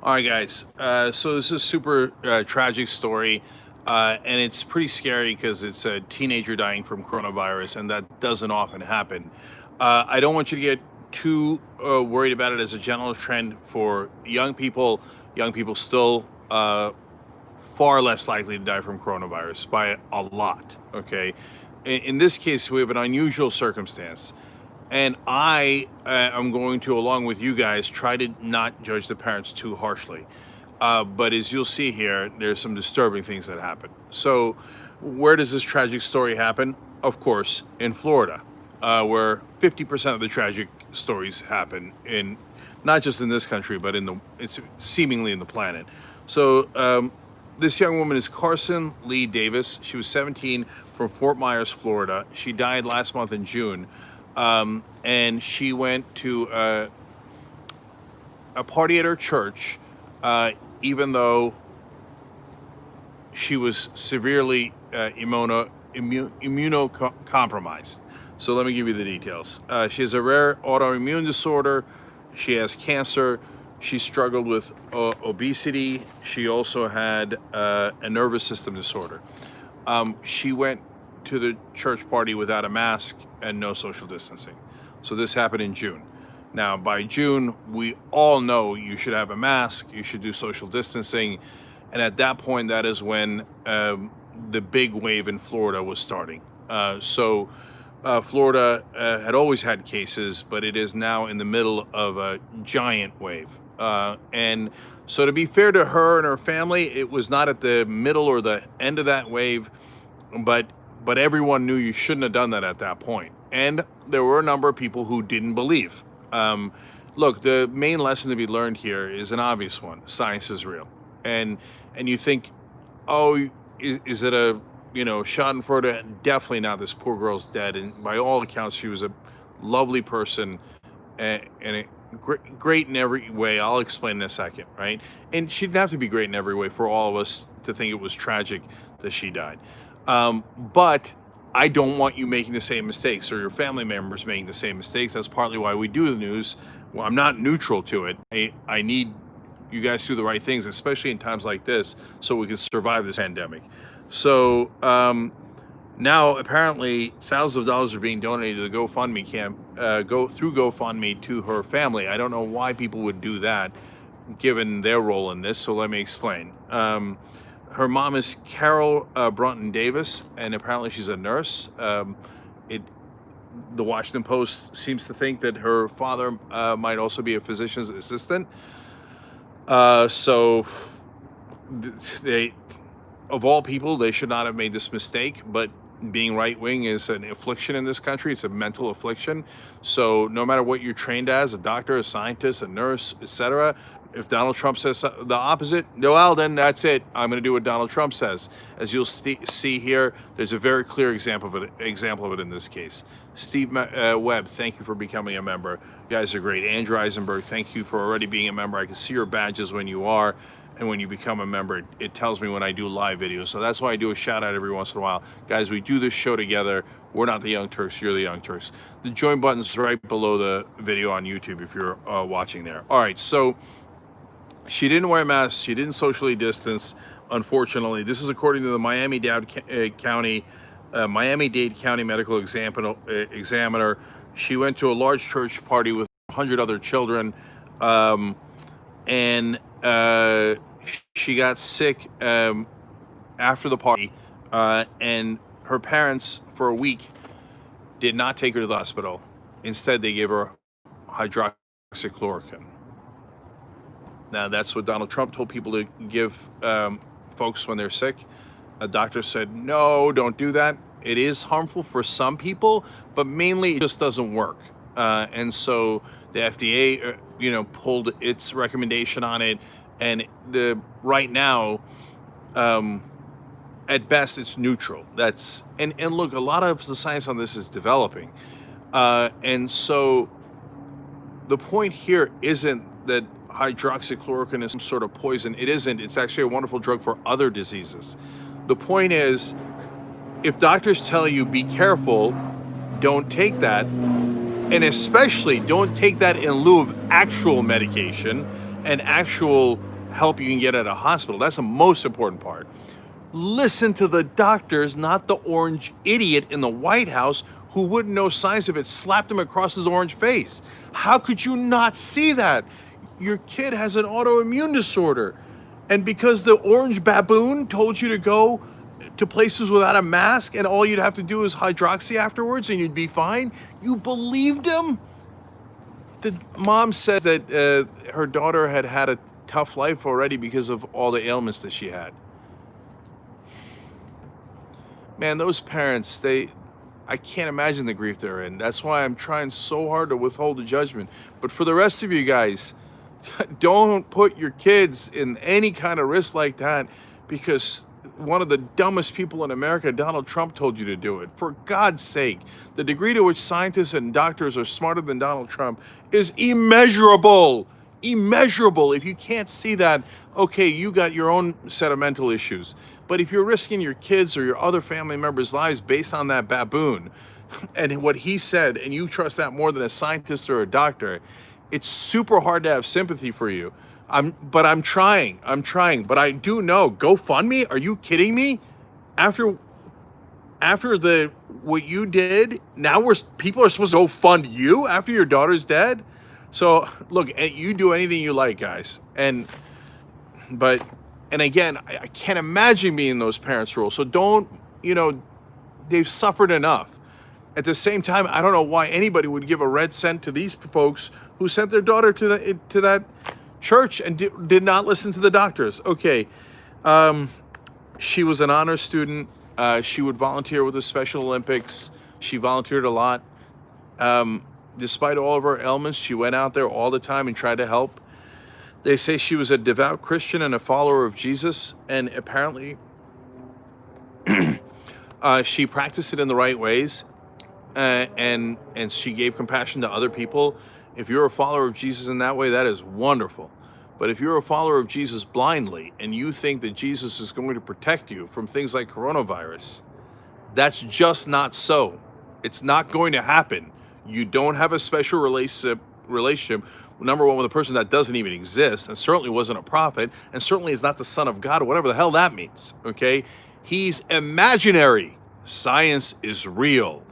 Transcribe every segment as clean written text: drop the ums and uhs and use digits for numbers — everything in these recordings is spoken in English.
All right, guys. So this is a super tragic story, and it's pretty scary because it's a teenager dying from coronavirus, and that doesn't often happen. I don't want you to get too worried about it as a general trend for young people. Young people still far less likely to die from coronavirus by a lot. Okay, in this case, we have an unusual circumstance. And I am going to, along with you guys, try to not judge the parents too harshly. But as you'll see here, there's some disturbing things that happen. So, where does this tragic story happen? Of course, in Florida, where 50% of the tragic stories happen in, not just in this country, but it's seemingly in the planet. So, this young woman is Carson Lee Davis. She was 17 from Fort Myers, Florida. She died last month in June. And she went to a party at her church, even though she was severely immunocompromised. So let me give you the details. She has a rare autoimmune disorder. She has cancer. She struggled with obesity. She also had a nervous system disorder. She went to the church party without a mask and no social distancing. So this happened in June. Now, by June, we all know you should have a mask, you should do social distancing. And at that point, that is when the big wave in Florida was starting. Florida had always had cases, but it is now in the middle of a giant wave. And so to be fair to her and her family, it was not at the middle or the end of that wave, but everyone knew you shouldn't have done that at that point. And there were a number of people who didn't believe. Look, the main lesson to be learned here is an obvious one. Science is real. And you think, oh, is it a, schadenfreude? Definitely not. This poor girl's dead. And by all accounts, she was a lovely person and great in every way. I'll explain in a second, right? And she didn't have to be great in every way for all of us to think it was tragic that she died. But I don't want you making the same mistakes or your family members making the same mistakes. That's partly why we do the news. Well, I'm not neutral to it. I need you guys to do the right things, especially in times like this, so we can survive this pandemic. So now apparently thousands of dollars are being donated to the GoFundMe camp, go through GoFundMe to her family. I don't know why people would do that, given their role in this. So let me explain. Her mom is Carol Brunton Davis, and apparently she's a nurse. The Washington Post seems to think that her father might also be a physician's assistant. So they, of all people, they should not have made this mistake. But being right-wing is an affliction in this country. It's a mental affliction. So no matter what you're trained as, a doctor, a scientist, a nurse, etc., if Donald Trump says the opposite, well, then that's it. I'm going to do what Donald Trump says. As you'll see here, there's a very clear example of it in this case. Steve Webb, thank you for becoming a member. You guys are great. Andrew Eisenberg, thank you for already being a member. I can see your badges when you are, and when you become a member, it tells me when I do live videos. So that's why I do a shout out every once in a while. Guys, we do this show together. We're not the Young Turks, you're the Young Turks. The join button's right below the video on YouTube if you're watching there. All right, so she didn't wear a mask. She didn't socially distance, unfortunately. This is according to the Miami-Dade County Medical Examiner. She went to a large church party with 100 other children, and she got sick after the party, and her parents, for a week, did not take her to the hospital. Instead, they gave her hydroxychloroquine. Now, that's what Donald Trump told people to give folks when they're sick. A doctor said, no, don't do that. It is harmful for some people, but mainly it just doesn't work. And so the FDA, pulled its recommendation on it. And right now, at best, it's neutral. And look, a lot of the science on this is developing. And so the point here isn't that hydroxychloroquine is some sort of poison. It isn't. It's actually a wonderful drug for other diseases. The point is, if doctors tell you be careful, don't take that, and especially don't take that in lieu of actual medication and actual help you can get at a hospital. That's the most important part. Listen to the doctors, not the orange idiot in the White House who wouldn't know signs of it, slapped him across his orange face. How could you not see that? Your kid has an autoimmune disorder. And because the orange baboon told you to go to places without a mask and all you'd have to do is hydroxy afterwards and you'd be fine, you believed him? The mom said that her daughter had had a tough life already because of all the ailments that she had. Man, those parents, I can't imagine the grief they're in. That's why I'm trying so hard to withhold the judgment. But for the rest of you guys, don't put your kids in any kind of risk like that because one of the dumbest people in America, Donald Trump, told you to do it. For God's sake, the degree to which scientists and doctors are smarter than Donald Trump is immeasurable. Immeasurable. If you can't see that, okay, you got your own set of mental issues. But if you're risking your kids or your other family members' lives based on that baboon and what he said, and you trust that more than a scientist or a doctor, it's super hard to have sympathy for you. I'm trying. But I do know, GoFundMe? Are you kidding me? After what you did, now people are supposed to go fund you after your daughter's dead? So look, you do anything you like, guys. And again, I can't imagine being in those parents' roles. So don't, they've suffered enough. At the same time, I don't know why anybody would give a red cent to these folks who sent their daughter to that church and did not listen to the doctors. Okay, she was an honor student. She would volunteer with the Special Olympics. She volunteered a lot. Despite all of her ailments, she went out there all the time and tried to help. They say she was a devout Christian and a follower of Jesus, and apparently she practiced it in the right ways, and she gave compassion to other people. If you're a follower of Jesus in that way, that is wonderful. But if you're a follower of Jesus blindly and you think that Jesus is going to protect you from things like coronavirus, that's just not so. It's not going to happen. You don't have a special relationship, number one, with a person that doesn't even exist, and certainly wasn't a prophet, and certainly is not the Son of God, or whatever the hell that means, okay? He's imaginary. Science is real.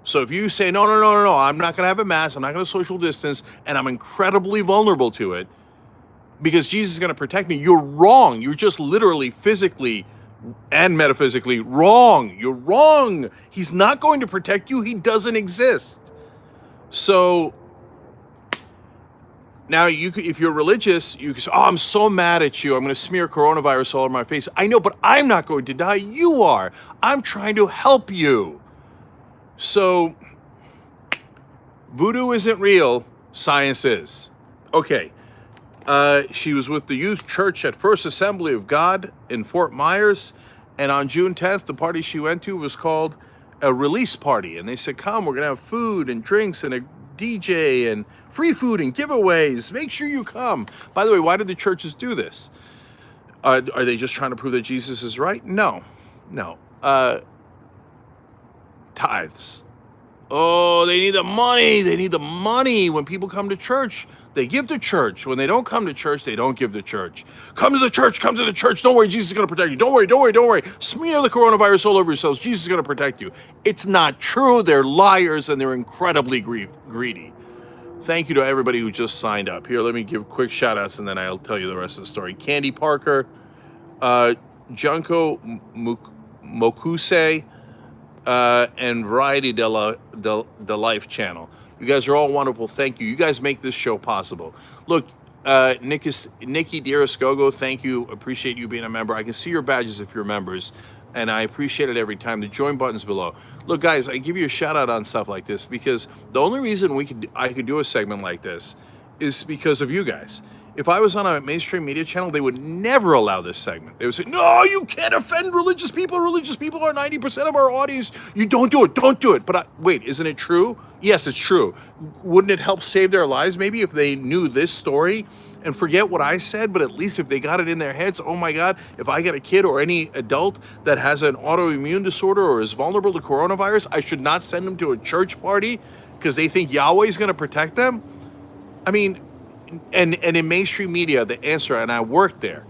So if you say, no, I'm not going to have a mask, I'm not going to social distance, and I'm incredibly vulnerable to it, because Jesus is going to protect me, you're wrong. You're just literally, physically, and metaphysically wrong. You're wrong. He's not going to protect you. He doesn't exist. So now if you're religious, you can say, oh, I'm so mad at you. I'm going to smear coronavirus all over my face. I know, but I'm not going to die. You are. I'm trying to help you. So voodoo isn't real. Science is. Okay. She was with the youth church at First Assembly of God in Fort Myers. And on June 10th, the party she went to was called a release party. And they said, come, we're going to have food and drinks and a DJ and free food and giveaways. Make sure you come. By the way, why did the churches do this? Are they just trying to prove that Jesus is right? No. Tithes. Oh, they need the money. They need the money. When people come to church, they give to church. When they don't come to church, they don't give to church. Come to the church. Come to the church. Don't worry. Jesus is going to protect you. Don't worry. Smear the coronavirus all over yourselves. Jesus is going to protect you. It's not true. They're liars and they're incredibly greedy. Thank you to everybody who just signed up. Here, let me give quick shout outs and then I'll tell you the rest of the story. Candy Parker, Junko Mokuse, and Variety de Life channel. You guys are all wonderful. Thank you. You guys make this show possible. Look, Nikki Diraskogo, thank you. Appreciate you being a member. I can see your badges if you're members, and I appreciate it every time. The join button's below. Look, guys, I give you a shout out on stuff like this because the only reason I could do a segment like this is because of you guys. If I was on a mainstream media channel, they would never allow this segment. They would say, no, you can't offend religious people. Religious people are 90% of our audience. You don't do it. But wait, isn't it true? Yes, it's true. Wouldn't it help save their lives maybe if they knew this story and forget what I said, but at least if they got it in their heads, oh my God, if I get a kid or any adult that has an autoimmune disorder or is vulnerable to coronavirus, I should not send them to a church party because they think Yahweh is going to protect them? I mean, And in mainstream media, the answer, and I worked there,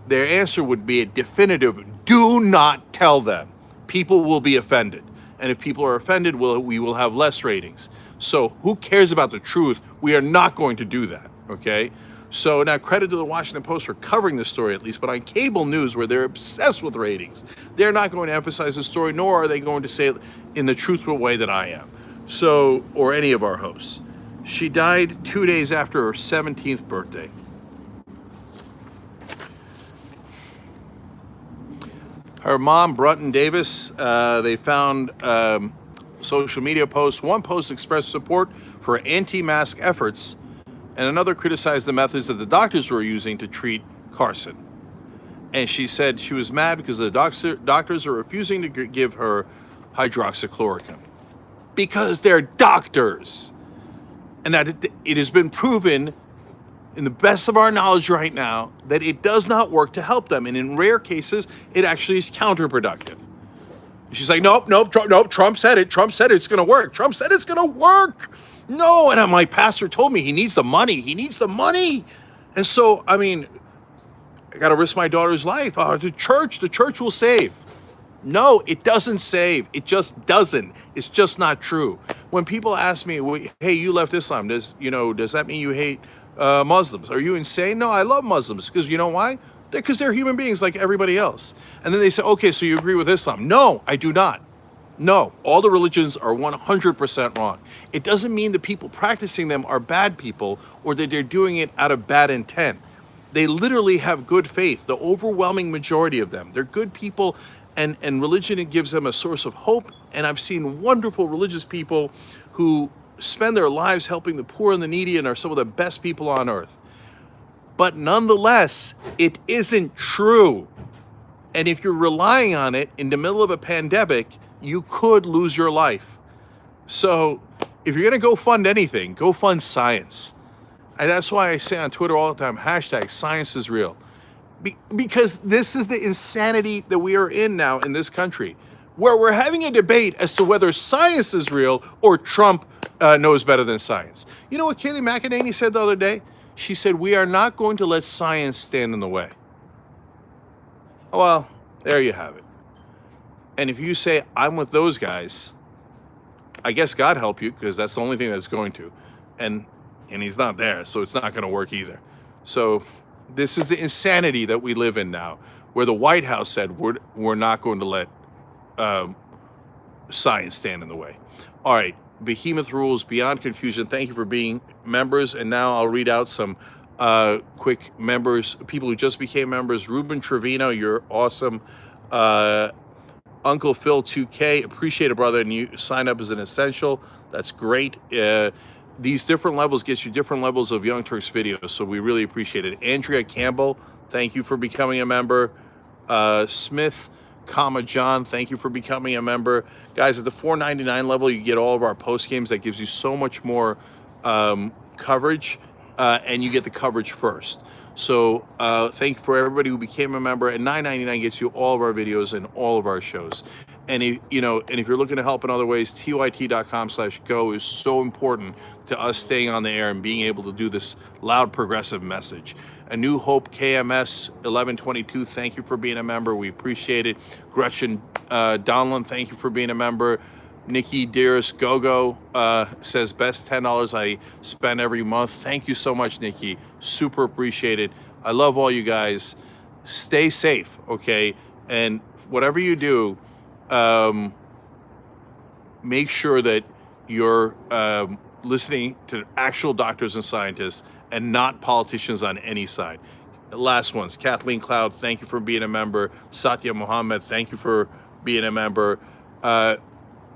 their answer would be a definitive: do not tell them. People will be offended, and if people are offended, we will have less ratings. So who cares about the truth? We are not going to do that. Okay. So now, credit to the Washington Post for covering this story at least, but on cable news, where they're obsessed with ratings, they're not going to emphasize the story, nor are they going to say it in the truthful way that I am. So, or any of our hosts. She died 2 days after her 17th birthday. Her mom, Brunton Davis, they found social media posts. One post expressed support for anti-mask efforts, and another criticized the methods that the doctors were using to treat Carson. And she said she was mad because the doctors are refusing to give her hydroxychloroquine. Because they're doctors. And that it has been proven, in the best of our knowledge right now, that it does not work to help them. And in rare cases, it actually is counterproductive. She's like, nope, Trump said it. Trump said it's going to work. Trump said it's going to work. No, and my pastor told me he needs the money. He needs the money. And so, I mean, I got to risk my daughter's life. The church will save. No, it doesn't save. It just doesn't. It's just not true. When people ask me, well, hey, you left Islam, does that mean you hate Muslims? Are you insane? No, I love Muslims because you know why? Because they're human beings like everybody else. And then they say, okay, so you agree with Islam? No, I do not. No, all the religions are 100% wrong. It doesn't mean the people practicing them are bad people or that they're doing it out of bad intent. They literally have good faith, the overwhelming majority of them. They're good people, and religion, it gives them a source of hope. And I've seen wonderful religious people who spend their lives helping the poor and the needy and are some of the best people on earth. But nonetheless, it isn't true. And if you're relying on it in the middle of a pandemic, you could lose your life. So if you're going to go fund anything, go fund science. And that's why I say on Twitter all the time, #science is real. Because this is the insanity that we are in now in this country, where we're having a debate as to whether science is real or Trump knows better than science. You know what Kayleigh McEnany said the other day? She said, we are not going to let science stand in the way. Well, there you have it. And if you say, I'm with those guys, I guess God help you, because that's the only thing that's going to. And he's not there, so it's not going to work either. So this is the insanity that we live in now, where the White House said we're not going to let science stand in the way. All right, Behemoth Rules, Beyond Confusion, thank you for being members. And now I'll read out some quick members, people who just became members. Ruben Trevino, you're awesome. Uncle Phil 2K, appreciate it, brother, and you sign up as an essential. That's great. These different levels get you different levels of Young Turks videos, so we really appreciate it. Andrea Campbell, thank you for becoming a member. Smith, John, thank you for becoming a member. Guys, at the $4.99 level, you get all of our post games. That gives you so much more coverage, and you get the coverage first. So thank you for everybody who became a member. And $9.99 gets you all of our videos and all of our shows. And if you're looking to help in other ways, tyt.com/go is so important to us staying on the air and being able to do this loud progressive message. A New Hope KMS 1122, thank you for being a member. We appreciate it. Gretchen Donlin, thank you for being a member. Nikki Dearest Gogo says, best $10 I spend every month. Thank you so much, Nikki. Super appreciated. I love all you guys. Stay safe, okay? And whatever you do, make sure that you're listening to actual doctors and scientists and not politicians on any side. Last ones, Kathleen Cloud, thank you for being a member. Satya Mohammed, thank you for being a member.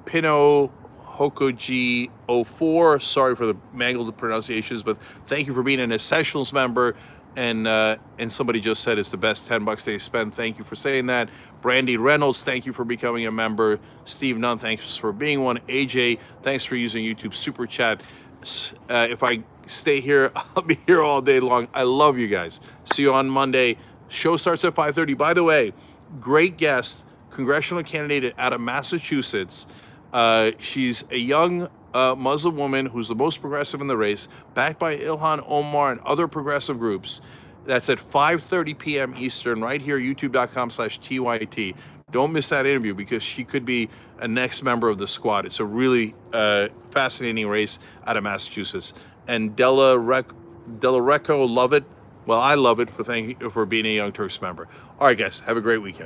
Pino Hokoji 04, sorry for the mangled pronunciations, but thank you for being an Essentials member. And somebody just said it's the best $10 they spend. Thank you for saying that. Brandy Reynolds, thank you for becoming a member. Steve Nunn, thanks for being one. AJ, thanks for using YouTube Super Chat. If I stay here, I'll be here all day long. I love you guys. See you on Monday. Show starts at 5:30. By the way, great guest, congressional candidate out of Massachusetts. She's a young Muslim woman who's the most progressive in the race, backed by Ilhan Omar and other progressive groups. That's at 5:30 p.m. Eastern, right here, youtube.com/TYT. Don't miss that interview because she could be a next member of the squad. It's a really fascinating race out of Massachusetts. And Della Recco, love it. Well, I love it for being a Young Turks member. All right, guys, have a great weekend.